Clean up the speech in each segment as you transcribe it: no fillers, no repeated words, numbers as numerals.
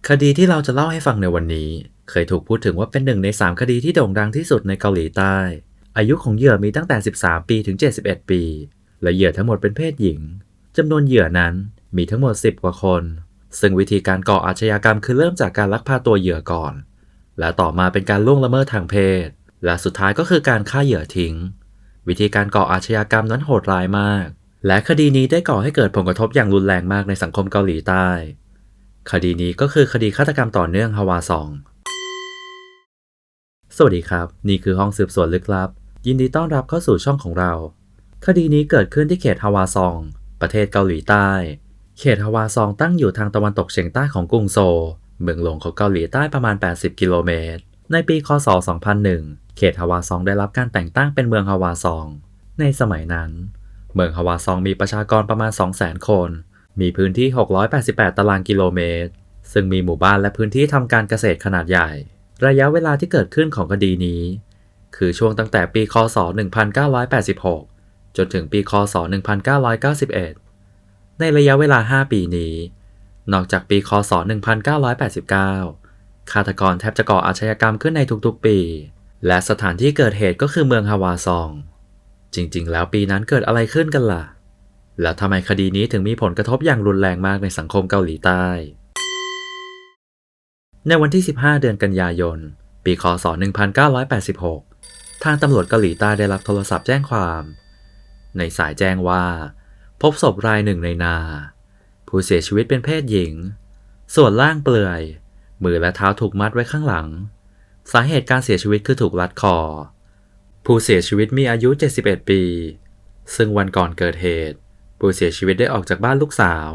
คดีที่เราจะเล่าให้ฟังในวันนี้เคยถูกพูดถึงว่าเป็นหนึ่งใน3คดีที่โด่งดังที่สุดในเกาหลีใต้อายุของเหยื่อมีตั้งแต่13ปีถึง71ปีและเหยื่อทั้งหมดเป็นเพศหญิงจำนวนเหยื่อนั้นมีทั้งหมด10กว่าคนซึ่งวิธีการก่ออาชญากรรมคือเริ่มจากการลักพาตัวเหยื่อก่อนและต่อมาเป็นการล่วงละเมิดทางเพศและสุดท้ายก็คือการฆ่าเหยื่อทิ้งวิธีการก่ออาชญากรรมนั้นโหดร้ายมากและคดีนี้ได้ก่อให้เกิดผลกระทบอย่างรุนแรงมากในสังคมเกาหลีใต้ คดีนี้ก็คือคดีฆาตกรรมต่อเนื่องฮาวาซองสวัสดีครับนี่คือห้องสืบสวนลึกลับยินดีต้อนรับเข้าสู่ช่องของเราคดีนี้เกิดขึ้นที่เขตฮาวาซองประเทศเกาหลีใต้เขตฮาวาซองตั้งอยู่ทางตะวันตกเฉียงใต้ของกรุงโซลเมืองหลวงของเกาหลีใต้ประมาณ80กิโลเมตรในปีคศ2001เขตฮาวาซองได้รับการแต่งตั้งเป็นเมืองฮาวาซองในสมัยนั้นเมืองฮาวาซองมีประชากรประมาณ 200,000 คนมีพื้นที่688ตารางกิโลเมตรซึ่งมีหมู่บ้านและพื้นที่ทำการเกษตรขนาดใหญ่ระยะเวลาที่เกิดขึ้นของคดีนี้คือช่วงตั้งแต่ปีคศ1986จนถึงปีคศ1991ในระยะเวลา5ปีนี้นอกจากปีคศ1989ฆาตกรแทบจะก่ออาชญากรรมขึ้นในทุกๆปีและสถานที่เกิดเหตุก็คือเมืองฮาวาซองจริงๆแล้วปีนั้นเกิดอะไรขึ้นกันล่ะแล้วทำไมคดีนี้ถึงมีผลกระทบอย่างรุนแรงมากในสังคมเกาหลีใต้ในวันที่15เดือนกันยายนปีคศ1986ทางตำรวจเกาหลีใต้ได้รับโทรศัพท์แจ้งความในสายแจ้งว่าพบศพรายหนึ่งในนาผู้เสียชีวิตเป็นเพศหญิงส่วนล่างเปลือยมือและเท้าถูกมัดไว้ข้างหลังสาเหตุการเสียชีวิตคือถูกรัดคอผู้เสียชีวิตมีอายุ71ปีซึ่งวันก่อนเกิดเหตุผู้เสียชีวิตได้ออกจากบ้านลูกสาว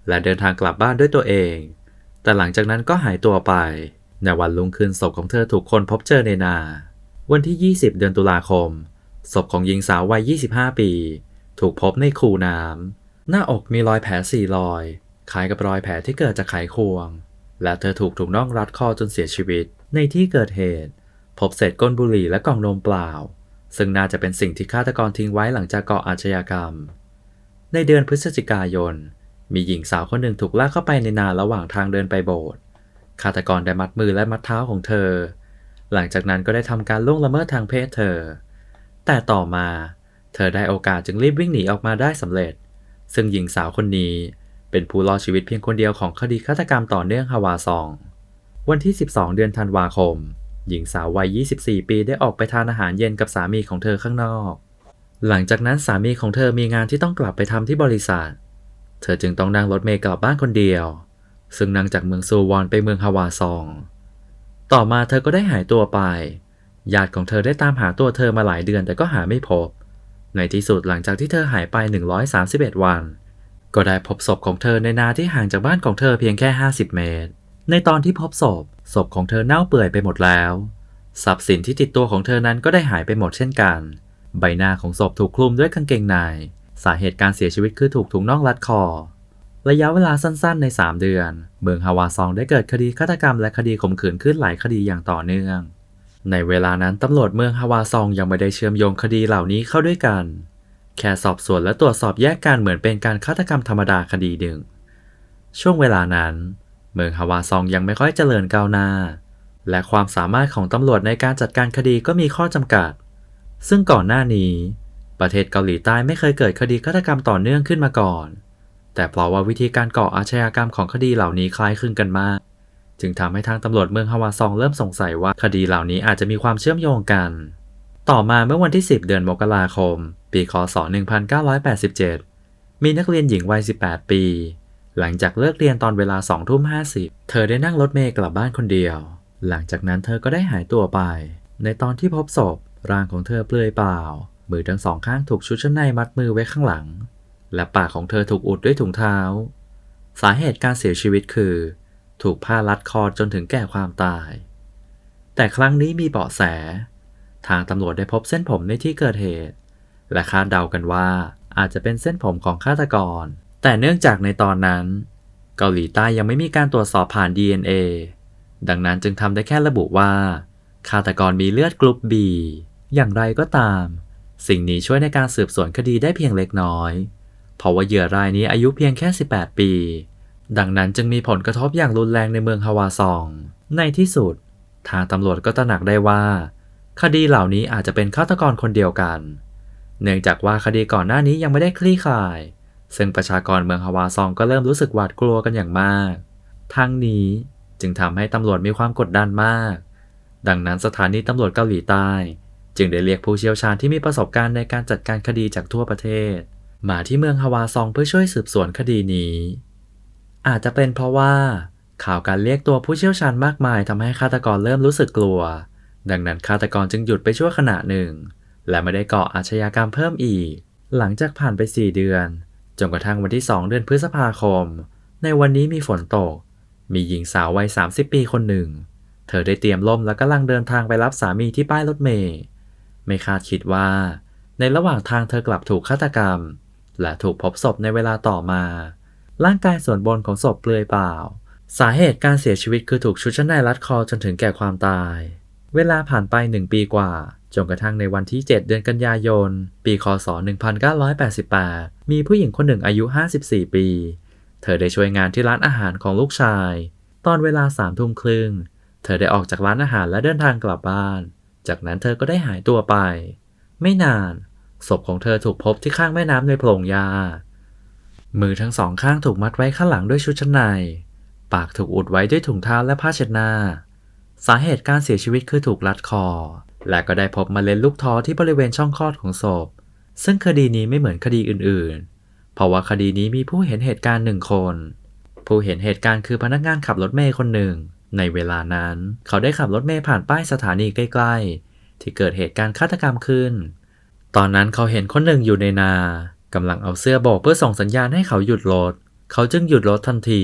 และเดินทางกลับบ้านด้วยตัวเองแต่หลังจากนั้นก็หายตัวไปในวันรุ่งขึ้นศพของเธอถูกคนพบเจอในนาวันที่20เดือนตุลาคมศพของหญิงสาววัย25ปีถูกพบในคูน้ำหน้าอกมีรอยแผล4รอยคล้ายกับรอยแผลที่เกิดจากไขควงและเธอถูกน่องรัดคอจนเสียชีวิตในที่เกิดเหตุพบเศษก้นบุหรี่และกล่องนมเปล่าซึ่งน่าจะเป็นสิ่งที่ฆาตกรทิ้งไว้หลังจากก่ออาชญากรรมในเดือนพฤศจิกายนมีหญิงสาวคนหนึ่งถูกลากเข้าไปในนาระหว่างทางเดินไปโบสถ์ฆาตกรได้มัดมือและมัดเท้าของเธอหลังจากนั้นก็ได้ทำการล่วงละเมิดทางเพศเธอแต่ต่อมาเธอได้โอกาสจึงรีบวิ่งหนีออกมาได้สำเร็จซึ่งหญิงสาวคนนี้เป็นผู้รอดชีวิตเพียงคนเดียวของคดีฆาตกรรมต่อเนื่องฮาวาซองวันที่12เดือนธันวาคมหญิงสาววัย24ปีได้ออกไปทานอาหารเย็นกับสามีของเธอข้างนอกหลังจากนั้นสามีของเธอมีงานที่ต้องกลับไปทำที่บริษัทเธอจึงต้องนั่งรถเมล์กลับบ้านคนเดียวซึ่งนั่งจากเมืองซูวอนไปเมืองฮาวาซองต่อมาเธอก็ได้หายตัวไปญาติของเธอได้ตามหาตัวเธอมาหลายเดือนแต่ก็หาไม่พบในที่สุดหลังจากที่เธอหายไป131วันก็ได้พบศพของเธอในนาที่ห่างจากบ้านของเธอเพียงแค่50เมตรในตอนที่พบศพของเธอเน่าเปื่อยไปหมดแล้วทรัพย์สินที่ติดตัวของเธอนั้นก็ได้หายไปหมดเช่นกันใบหน้าของศพถูกคลุมด้วยกางเกงในสาเหตุการเสียชีวิตคือถูกน่องรัดคอระยะเวลาสั้นๆใน3เดือนเมืองฮาวาซองได้เกิดคดีฆาตกรรมและคดีข่มขืนขึ้นหลายคดีอย่างต่อเนื่องในเวลานั้นตำรวจเมืองฮาวาซองยังไม่ได้เชื่อมโยงคดีเหล่านี้เข้าด้วยกันแค่สอบสวนและตรวจสอบแยกกันเหมือนเป็นการฆาตกรรมธรรมดาคดีหนึ่งช่วงเวลานั้นเมืองฮาวาซองยังไม่ค่อยเจริญก้าวหน้าและความสามารถของตำรวจในการจัดการคดีก็มีข้อจำกัดซึ่งก่อนหน้านี้ประเทศเกาหลีใต้ไม่เคยเกิดคดีฆาตกรรมต่อเนื่องขึ้นมาก่อนแต่เพราะว่าวิธีการก่ออาชญากรรมของคดีเหล่านี้คล้ายคลึงกันมากจึงทำให้ทางตำรวจเมืองฮาวาซองเริ่มสงสัยว่าคดีเหล่านี้อาจจะมีความเชื่อมโยงกันต่อมาเมื่อวันที่10เดือนมกราคมปีคศ1987มีนักเรียนหญิงวัย18ปีหลังจากเลิกเรียนตอนเวลา20:50เธอได้นั่งรถเมล์กลับบ้านคนเดียวหลังจากนั้นเธอก็ได้หายตัวไปในตอนที่พบศพร่างของเธอเปลือยเปล่ามือทั้งสองข้างถูกชุดชั้นในมัดมือไว้ข้างหลังและปากของเธอถูกอุดด้วยถุงเท้าสาเหตุการเสียชีวิตคือถูกผ้ารัดคอจนถึงแก่ความตายแต่ครั้งนี้มีเบาะแสทางตำรวจได้พบเส้นผมในที่เกิดเหตุและคาดเดากันว่าอาจจะเป็นเส้นผมของฆาตกรแต่เนื่องจากในตอนนั้นเกาหลีใต้ยังไม่มีการตรวจสอบผ่าน DNA ดังนั้นจึงทำได้แค่ระบุว่าฆาตกรมีเลือดกรุ๊ป B อย่างไรก็ตามสิ่งนี้ช่วยในการสืบสวนคดีได้เพียงเล็กน้อยเพราะว่าเหยื่อรายนี้อายุเพียงแค่18ปี ดังนั้นจึงมีผลกระทบอย่างรุนแรงในเมืองฮาวาซองในที่สุดทางตำรวจก็ตระหนักได้ว่าคดีเหล่านี้อาจจะเป็นฆาตกรคนเดียวกันเนื่องจากว่าคดีก่อนหน้านี้ยังไม่ได้คลี่คลายซึ่งประชากรเมืองฮาวาซองก็เริ่มรู้สึกหวาดกลัวกันอย่างมากทั้งนี้จึงทำให้ตำรวจมีความกดดันมากดังนั้นสถานีตำรวจเกาหลีใต้จึงได้เรียกผู้เชี่ยวชาญที่มีประสบการณ์ในการจัดการคดีจากทั่วประเทศมาที่เมืองฮาวาซองเพื่อช่วยสืบสวนคดีนี้อาจจะเป็นเพราะว่าข่าวการเรียกตัวผู้เชี่ยวชาญมากมายทำให้ฆาตกรเริ่มรู้สึกกลัวดังนั้นฆาตกรจึงหยุดไปชั่วขณะหนึ่งและไม่ได้ก่ออาชญากรรมเพิ่มอีกหลังจากผ่านไป4 เดือนจนกระทั่งวันที่2 เดือนพฤษภาคมในวันนี้มีฝนตกมีหญิงสาววัย30 ปีคนหนึ่งเธอได้เตรียมร่มและกำลังเดินทางไปรับสามีที่ป้ายรถเมล์ไม่คาดคิดว่าในระหว่างทางเธอกลับถูกฆาตกรรมและถูกพบศพในเวลาต่อมาร่างกายส่วนบนของศพเปลือยเปล่าสาเหตุการเสียชีวิตคือถูกชุดชั้นในรัดคอจนถึงแก่ความตายเวลาผ่านไป1 ปีกว่าจนกระทั่งในวันที่ 7 เดือนกันยายนปีคศ 1988มีผู้หญิงคนหนึ่งอายุ54 ปีเธอได้ช่วยงานที่ร้านอาหารของลูกชายตอนเวลา3 ทุ่มครึ่งเธอได้ออกจากร้านอาหารและเดินทางกลับบ้านจากนั้นเธอก็ได้หายตัวไปไม่นานศพของเธอถูกพบที่ข้างแม่น้ำในโพรงหญ้ามือทั้งสองข้างถูกมัดไว้ข้างหลังด้วยชุดชั้นในปากถูกอุดไว้ด้วยถุงเท้าและผ้าเช็ดหน้าสาเหตุการเสียชีวิตคือถูกรัดคอและก็ได้พบเมล็ดลูกท้อที่บริเวณช่องคลอดของศพซึ่งคดีนี้ไม่เหมือนคดีอื่นๆเพราะว่าคดีนี้มีผู้เห็นเหตุการณ์1 คนผู้เห็นเหตุการณ์คือพนักงานขับรถเมล์คนหนึ่งในเวลานั้นเขาได้ขับรถเมล์ผ่านป้ายสถานีใกล้ๆที่เกิดเหตุการณ์ฆาตกรรมขึ้นตอนนั้นเขาเห็นคนหนึ่งอยู่ในนากำลังเอาเสื้อโบกเพื่อส่งสัญญาณให้เขาหยุดรถเขาจึงหยุดรถทันที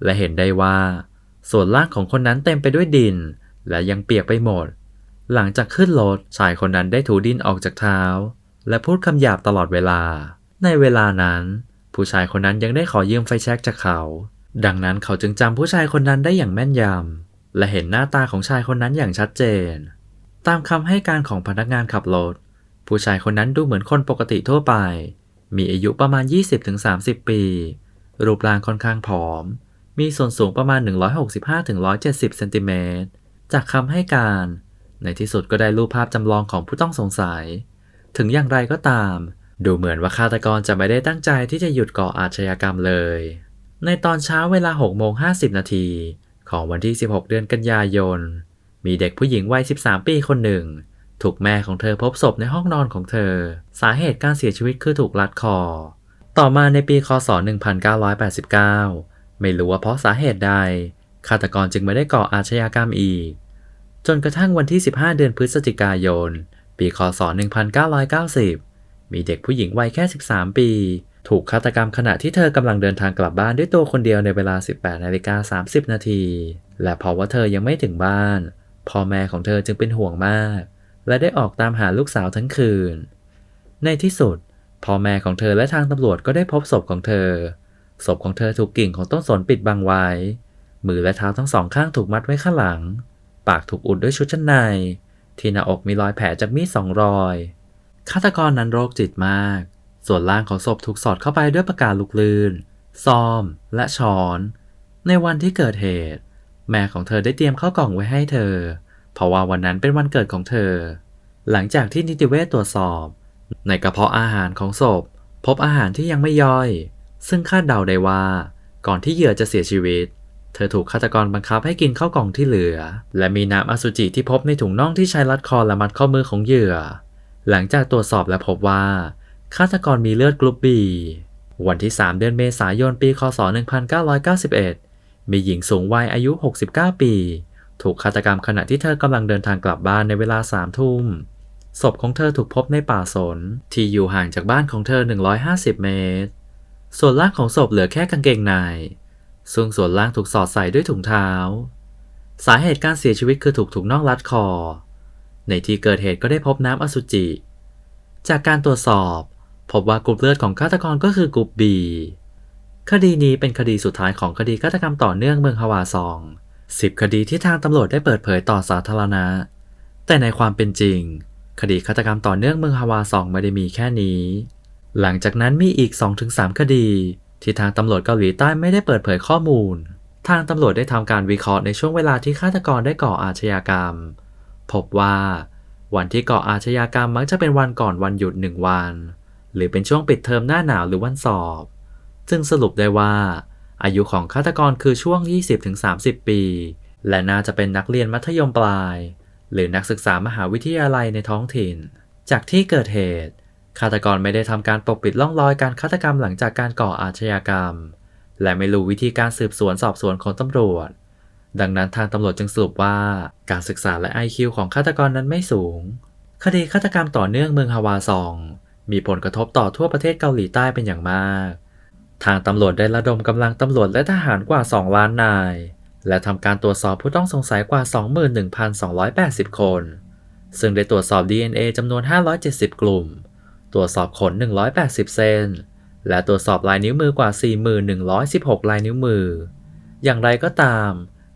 และเห็นได้ว่าส่วนล่างของคนนั้นเต็มไปด้วยดินและยังเปียกไปหมดหลังจากขึ้นรถชายคนนั้นได้ถูดินออกจากเท้าและพูดคำหยาบตลอดเวลาในเวลานั้นผู้ชายคนนั้นยังได้ขอยืมไฟแช็กจากเขาดังนั้นเขาจึงจำผู้ชายคนนั้นได้อย่างแม่นยำและเห็นหน้าตาของชายคนนั้นอย่างชัดเจนตามคำให้การของพนักงานขับรถผู้ชายคนนั้นดูเหมือนคนปกติทั่วไปมีอายุประมาณ 20-30 ปีรูปร่างค่อนข้างผอมมีส่วนสูงประมาณ 165-170 เซนติเมตรจากคำให้การในที่สุดก็ได้รูปภาพจำลองของผู้ต้องสงสัยถึงอย่างไรก็ตามดูเหมือนว่าฆาตกรจะไม่ได้ตั้งใจที่จะหยุดก่ออาชญากรรมเลยในตอนเช้าเวลา 6:50 นาทีของวันที่ 16 เดือนกันยายนมีเด็กผู้หญิงวัย 13 ปีคนหนึ่งถูกแม่ของเธอพบศพในห้องนอนของเธอสาเหตุการเสียชีวิตคือถูกรัดคอต่อมาในปีคศ 1989ไม่รู้ว่าเพราะสาเหตุใดฆาตกรจึงไม่ได้ก่ออาชญากรรมอีกจนกระทั่งวันที่ 15 เดือนพฤศจิกายนปีคศ 1990มีเด็กผู้หญิงวัยแค่ 13 ปีถูกฆาตกรรมขณะที่เธอกำลังเดินทางกลับบ้านด้วยตัวคนเดียวในเวลา 18:30 นาทีและเพราะว่าเธอยังไม่ถึงบ้านพ่อแม่ของเธอจึงเป็นห่วงมากและได้ออกตามหาลูกสาวทั้งคืนในที่สุดพ่อแม่ของเธอและทางตำรวจก็ได้พบศพของเธอศพของเธอถูกกิ่งของต้นสนปิดบังไว้มือและเท้าทั้งสองข้างถูกมัดไว้ข้างหลังปากถูกอุดด้วยชุดชั้นในที่หน้าอกมีรอยแผลจากมีด2 รอยฆาตกรนั้นโรคจิตมากส่วนล่างของศพถูกสอดเข้าไปด้วยปากกาลูกลื่นซ่อมและช้อนในวันที่เกิดเหตุแม่ของเธอได้เตรียมข้าวกล่องไว้ให้เธอเพราะว่าวันนั้นเป็นวันเกิดของเธอหลังจากที่นิติเวชตรวจสอบในกระเพาะอาหารของศพพบอาหารที่ยังไม่ย่อยซึ่งคาดเดาได้ว่าก่อนที่เหยื่อจะเสียชีวิตเธอถูกฆาตกรบังคับให้กินข้าวกล่องที่เหลือและมีน้ำอสุจิที่พบในถุงน่องที่ใช้รัดคอและมัดข้อมือของเหยื่อหลังจากตรวจสอบและพบว่าฆาตกรมีเลือดกรุ๊ป B วันที่ 3 เดือนเมษายนปีคศ 1991มีหญิงสูงวัยอายุ 69 ปีถูกฆาตกรรมขณะที่เธอกำลังเดินทางกลับบ้านในเวลา 3 ทุ่มศพของเธอถูกพบในป่าสนที่อยู่ห่างจากบ้านของเธอ150 เมตรส่วนล่างของศพเหลือแค่กางเกงในซึ่งส่วนล่างถูกสอดใส่ด้วยถุงเท้าสาเหตุการเสียชีวิตคือถูกถุงน่องรัดคอในที่เกิดเหตุก็ได้พบน้ำอสุจิจากการตรวจสอบพบว่ากรุ๊ปเลือดของฆาตกรก็คือกรุ๊ป B คดีนี้เป็นคดีสุดท้ายของคดีฆาตกรรมต่อเนื่องเมืองฮวาซอง10 คดีที่ทางตำรวจได้เปิดเผยต่อสาธารณะแต่ในความเป็นจริงคดีฆาตกรรมต่อเนื่องเมืองฮวาซองไม่ได้มีแค่นี้หลังจากนั้นมีอีก 2-3 คดี ที่ทางตำรวจเกาหลีใต้ไม่ได้เปิดเผยข้อมูลทางตำรวจได้ทำการวิเคราะห์ในช่วงเวลาที่ฆาตกรได้ก่ออาชญากรรมพบว่าวันที่ก่ออาชญากรรมมักจะเป็นวันก่อนวันหยุด1 วันหรือเป็นช่วงปิดเทอมหน้าหนาวหรือวันสอบซึ่งสรุปได้ว่าอายุของฆาตกรคือช่วง 20-30 ปีและน่าจะเป็นนักเรียนมัธยมปลายหรือนักศึกษามหาวิทยาลัยในท้องถิ่นจากที่เกิดเหตุฆาตกรไม่ได้ทำการปกปิดร่องรอยการฆาตกรรมหลังจากการก่ออาชญากรรมและไม่รู้วิธีการสืบสวนสอบสวนของตำรวจดังนั้นทางตำรวจจึงสรุปว่าการศึกษาและ IQ ของฆาตกรนั้นไม่สูงคดีฆาตกรรมต่อเนื่องเมืองฮาวาซองมีผลกระทบต่อทั่วประเทศเกาหลีใต้เป็นอย่างมากทางตำรวจได้ระดมกำลังตำรวจและทหารกว่า2 ล้านนายและทำการตรวจสอบผู้ต้องสงสัยกว่า 21,280 คนซึ่งได้ตรวจสอบ DNA จำนวน570 กลุ่มตรวจสอบขน180 เส้นและตรวจสอบลายนิ้วมือกว่า 4,116 ลายนิ้วมืออย่างไรก็ตาม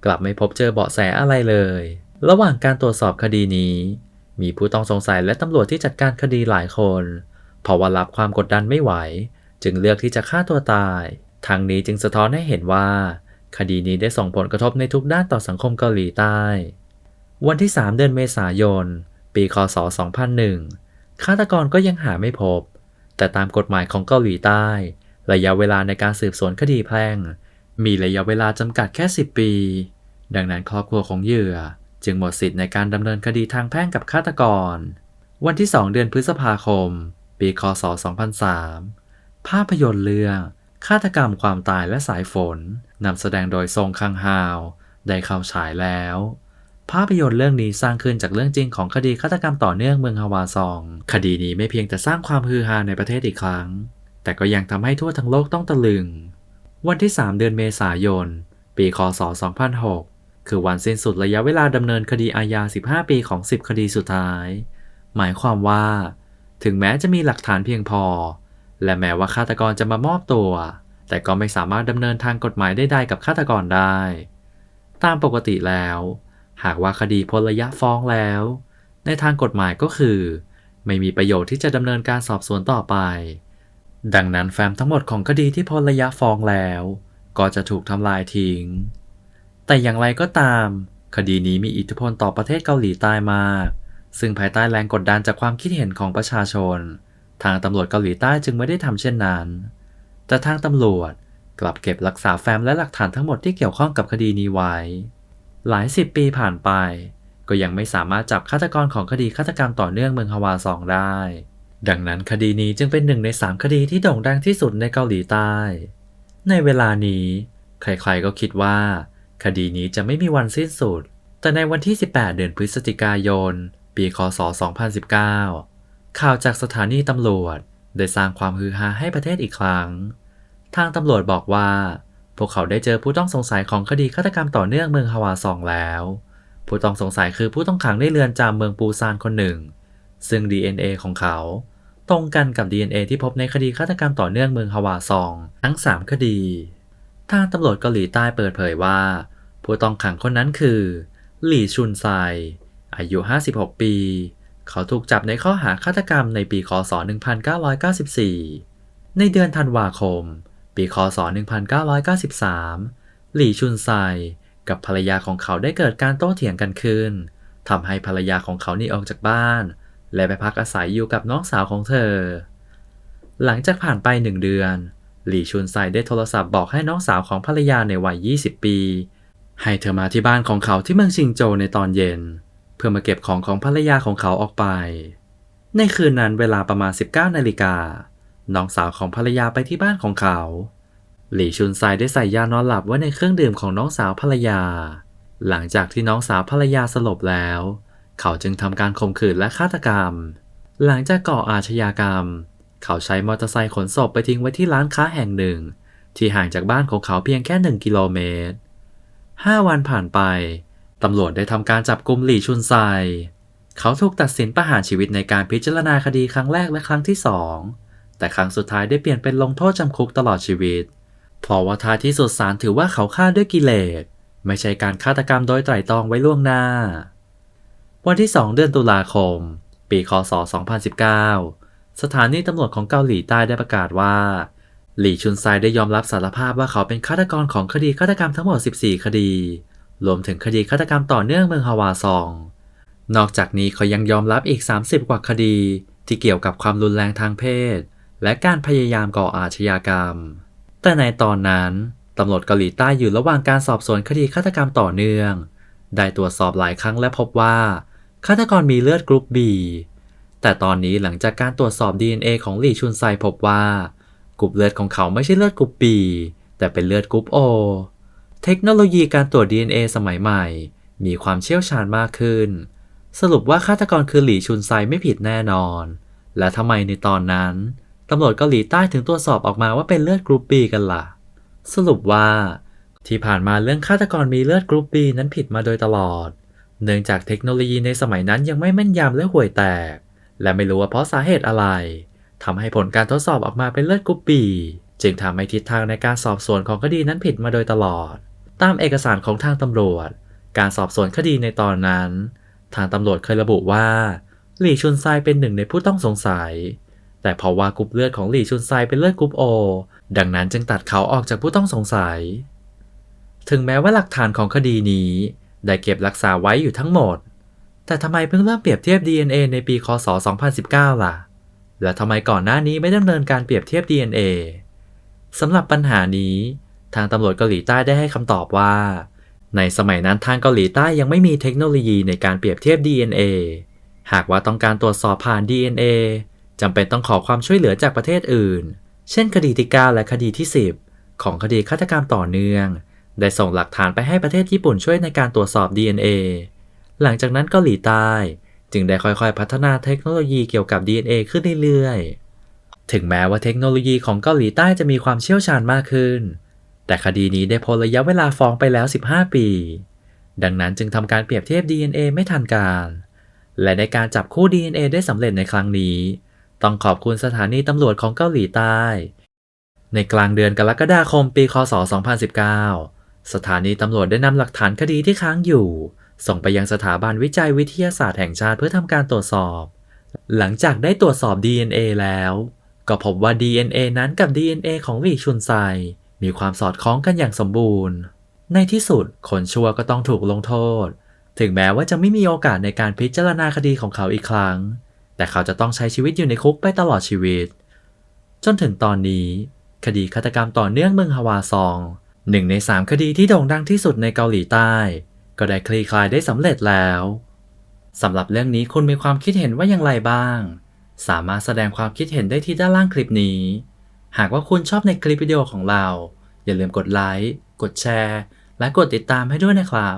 กลับไม่พบเจอเบาะแสอะไรเลยระหว่างการตรวจสอบคดีนี้มีผู้ต้องสงสัยและตำรวจที่จัดการคดีหลายคนเพราะว่ารับความกดดันไม่ไหวจึงเลือกที่จะฆ่าตัวตายทางนี้จึงสะท้อนให้เห็นว่าคดีนี้ได้ส่งผลกระทบในทุกด้านต่อสังคมเกาหลีใต้วันที่ 3 เดือนเมษายนปีคศ 2001ฆาตกรก็ยังหาไม่พบแต่ตามกฎหมายของเกาหลีใต้ระยะเวลาในการสืบสวนคดีแพ่งมีระยะเวลาจำกัดแค่10 ปีดังนั้นครอบครัวของเหยื่อจึงหมดสิทธิ์ในการดำเนินคดีทางแพ่งกับฆาตกรวันที่ 2 เดือนพฤษภาคมปีคศ 2003ภาพยนตร์เรื่องฆาตกรรมความตายและสายฝนนำแสดงโดยซงคังฮาวได้เข้าฉายแล้วภาพยนตร์เรื่องนี้สร้างขึ้นจากเรื่องจริงของคดีฆาตกรรมต่อเนื่องเมืองฮาวาซองคดีนี้ไม่เพียงแต่สร้างความฮือฮาในประเทศอีกครั้งแต่ก็ยังทำให้ทั่วทั้งโลกต้องตะลึงวันที่ 3 เดือนเมษายนปีคศ 2006คือวันสิ้นสุดระยะเวลาดำเนินคดีอาญา15 ปีของ10 คดีสุดท้ายหมายความว่าถึงแม้จะมีหลักฐานเพียงพอและแม้ว่าฆาตกรจะมามอบตัวแต่ก็ไม่สามารถดำเนินทางกฎหมายใดๆกับฆาตกรได้ตามปกติแล้วหากว่าคดีพ้นระยะฟ้องแล้วในทางกฎหมายก็คือไม่มีประโยชน์ที่จะดำเนินการสอบสวนต่อไปดังนั้นแฟ้มทั้งหมดของคดีที่พ้นระยะฟ้องแล้วก็จะถูกทำลายทิ้งแต่อย่างไรก็ตามคดีนี้มีอิทธิพลต่อประเทศเกาหลีใต้มากซึ่งภายใต้แรงกดดันจากความคิดเห็นของประชาชนทางตำรวจเกาหลีใต้จึงไม่ได้ทำเช่นนั้นแต่ทางตำรวจกลับเก็บรักษาแฟ้มและหลักฐานทั้งหมดที่เกี่ยวข้องกับคดีนี้ไว้หลาย10 ปีผ่านไปก็ยังไม่สามารถจับฆาตกรของคดีฆาตกรรมต่อเนื่องเมืองฮาวาซองได้ดังนั้นคดีนี้จึงเป็น1 ใน 3 คดีที่โด่งดังที่สุดในเกาหลีใต้ในเวลานี้ใครๆก็คิดว่าคดีนี้จะไม่มีวันสิ้นสุดแต่ในวันที่ 18 เดือนพฤศจิกายนปีคศ 2019ข่าวจากสถานีตำรวจได้สร้างความฮือฮาให้ประเทศอีกครั้งทางตำรวจบอกว่าพวกเขาได้เจอผู้ต้องสงสัยของคดีฆาตกรรมต่อเนื่องเมืองฮาวาซองแล้วผู้ต้องสงสัยคือผู้ต้องขังในเรือนจำเมืองปูซานคนหนึ่งซึ่ง DNA ของเขาตรงกันกับ DNA ที่พบในคดีฆาตกรรมต่อเนื่องเมืองฮาวาซองทั้ง3 คดีทางตำรวจเกาหลีใต้เปิดเผยว่าผู้ต้องขังคนนั้นคือหลี่ชุนไซอายุ56 ปีเขาถูกจับในข้อหาฆาตกรรมในปีคศ 1994ในเดือนธันวาคมปีคศ 1993หลี่ชุนไซกับภรรยาของเขาได้เกิดการโต้เถียงกันขึ้นทำให้ภรรยาของเขาหนีออกจากบ้านและไปพักอาศัยอยู่กับน้องสาวของเธอหลังจากผ่านไป1 เดือนหลี่ชุนไซได้โทรศัพท์บอกให้น้องสาวของภรรยาในวัย20 ปีให้เธอมาที่บ้านของเขาที่เมืองชิงโจวในตอนเย็นเพื่อมาเก็บของของภรรยาของเขาออกไปในคืนนั้นเวลาประมาณ 19 นาฬิกาน้องสาวของภรรยาไปที่บ้านของเขาหลี่ชุนไซได้ใส่ยานอนหลับไว้ในเครื่องดื่มของน้องสาวภรรยาหลังจากที่น้องสาวภรรยาสลบแล้วเขาจึงทำการข่มขืนและฆาตกรรมหลังจากก่ออาชญากรรมเขาใช้มอเตอร์ไซค์ขนศพไปทิ้งไว้ที่ร้านค้าแห่งหนึ่งที่ห่างจากบ้านของเขาเพียงแค่1 กิโลเมตร5 วันผ่านไปตำรวจได้ทำการจับกุมหลี่ชุนไซเขาถูกตัดสินประหารชีวิตในการพิจารณาคดีครั้งแรกและครั้งที่2แต่ครั้งสุดท้ายได้เปลี่ยนเป็นลงโทษจำคุกตลอดชีวิตเพราะว่าท้ายที่สุดศาลถือว่าเขาฆ่าด้วยกิเลสไม่ใช่การฆาตกรรมโดยไตร่ตรองไว้ล่วงหน้าวันที่ 2 เดือนตุลาคมปีคศ 2019สถานีตำรวจของเกาหลีใต้ได้ประกาศว่า หลี่ชุนไซได้ยอมรับสารภาพว่าเขาเป็นฆาตกรของคดีฆาตกรรมทั้งหมด 14 คดี รวมถึงคดีฆาตกรรมต่อเนื่องเมืองฮาวาซอง นอกจากนี้เขายังยอมรับอีก 30 กว่าคดีที่เกี่ยวกับความรุนแรงทางเพศ และการพยายามก่ออาชญากรรม แต่ในตอนนั้นตำรวจเกาหลีใต้อยู่ระหว่างการสอบสวนคดีฆาตกรรมต่อเนื่อง ได้ตรวจสอบหลายครั้งและพบว่าฆาตกรมีเลือดกรุ๊ป B แต่ตอนนี้หลังจากการตรวจสอบ DNA ของหลี่ชุนไซพบว่ากรุ๊ปเลือดของเขาไม่ใช่เลือดกรุ๊ป B แต่เป็นเลือดกรุ๊ป O เทคโนโลยีการตรวจ DNA สมัยใหม่มีความเชี่ยวชาญมากขึ้นสรุปว่าฆาตกรคือหลี่ชุนไซไม่ผิดแน่นอนและทำไมในตอนนั้นตำรวจเกาหลีใต้ถึงตรวจสอบออกมาว่าเป็นเลือดกรุ๊ป B กันล่ะสรุปว่าที่ผ่านมาเรื่องฆาตกรมีเลือดกรุ๊ป B นั้นผิดมาโดยตลอดเนื่องจากเทคโนโลยีในสมัยนั้นยังไม่แม่นยำและห่วยแตกและไม่รู้ว่าเพราะสาเหตุอะไรทำให้ผลการทดสอบออกมาเป็นเลือดกรุ๊ป B จึงทำให้ทิศทางในการสอบสวนของคดีนั้นผิดมาโดยตลอดตามเอกสารของทางตำรวจการสอบสวนคดีในตอนนั้นทางตำรวจเคยระบุว่าหลี่ชุนไซเป็นหนึ่งในผู้ต้องสงสัยแต่เพราะว่ากรุ๊ปเลือดของหลี่ชุนไซเป็นเลือดกรุ๊ป O ดังนั้นจึงตัดเขาออกจากผู้ต้องสงสัยถึงแม้ว่าหลักฐานของคดีนี้ได้เก็บรักษาไว้อยู่ทั้งหมดแต่ทำไมเพิ่งเริ่มเปรียบเทียบ DNA ในปีค.ศ. 2019 ล่ะและทำไมก่อนหน้านี้ไม่ดำเนินการเปรียบเทียบ DNA สำหรับปัญหานี้ทางตำรวจเกาหลีใต้ได้ให้คำตอบว่าในสมัยนั้นทางเกาหลีใต้ยังไม่มีเทคโนโลยีในการเปรียบเทียบ DNA หากว่าต้องการตรวจสอบผ่าน DNA จำเป็นต้องขอความช่วยเหลือจากประเทศอื่นเช่นคดีที่ 9 และคดีที่ 10 ของคดีฆาตกรรมต่อเนื่องได้ส่งหลักฐานไปให้ประเทศญี่ปุ่นช่วยในการตรวจสอบ DNA หลังจากนั้นเกาหลีใต้จึงได้ค่อยๆพัฒนาเทคโนโลยีเกี่ยวกับ DNA ขึ้นเรื่อยๆถึงแม้ว่าเทคโนโลยีของเกาหลีใต้จะมีความเชี่ยวชาญมากขึ้นแต่คดีนี้ได้พ้นระยะเวลาฟ้องไปแล้ว 15 ปีดังนั้นจึงทำการเปรียบเทียบ DNA ไม่ทันการและในการจับคู่ DNA ได้สำเร็จในครั้งนี้ต้องขอบคุณสถานีตำรวจของเกาหลีใต้ในกลางเดือนกรกฎาคมปีค.ศ. 2019 สถานีตำรวจได้นำหลักฐานคดีที่ค้างอยู่ส่งไปยังสถาบันวิจัยวิทยาศาสตร์แห่งชาติเพื่อทำการตรวจสอบหลังจากได้ตรวจสอบ DNA แล้วก็พบว่า DNA นั้นกับ DNA ของหลี่ชุนไซมีความสอดคล้องกันอย่างสมบูรณ์ในที่สุดคนชั่วก็ต้องถูกลงโทษถึงแม้ว่าจะไม่มีโอกาสในการพิจารณาคดีของเขาอีกครั้งแต่เขาจะต้องใช้ชีวิตอยู่ในคุกไปตลอดชีวิตจนถึงตอนนี้คดีฆาตกรรมต่อเนื่องเมืองฮาวาซองหนึ่งใน 3 คดีที่โด่งดังที่สุดในเกาหลีใต้ก็ได้คลี่คลายได้สำเร็จแล้วสำหรับเรื่องนี้คุณมีความคิดเห็นว่าอย่างไรบ้างสามารถแสดงความคิดเห็นได้ที่ด้านล่างคลิปนี้หากว่าคุณชอบในคลิปวิดีโอของเราอย่าลืมกดไลค์กดแชร์และกดติดตามให้ด้วยนะครับ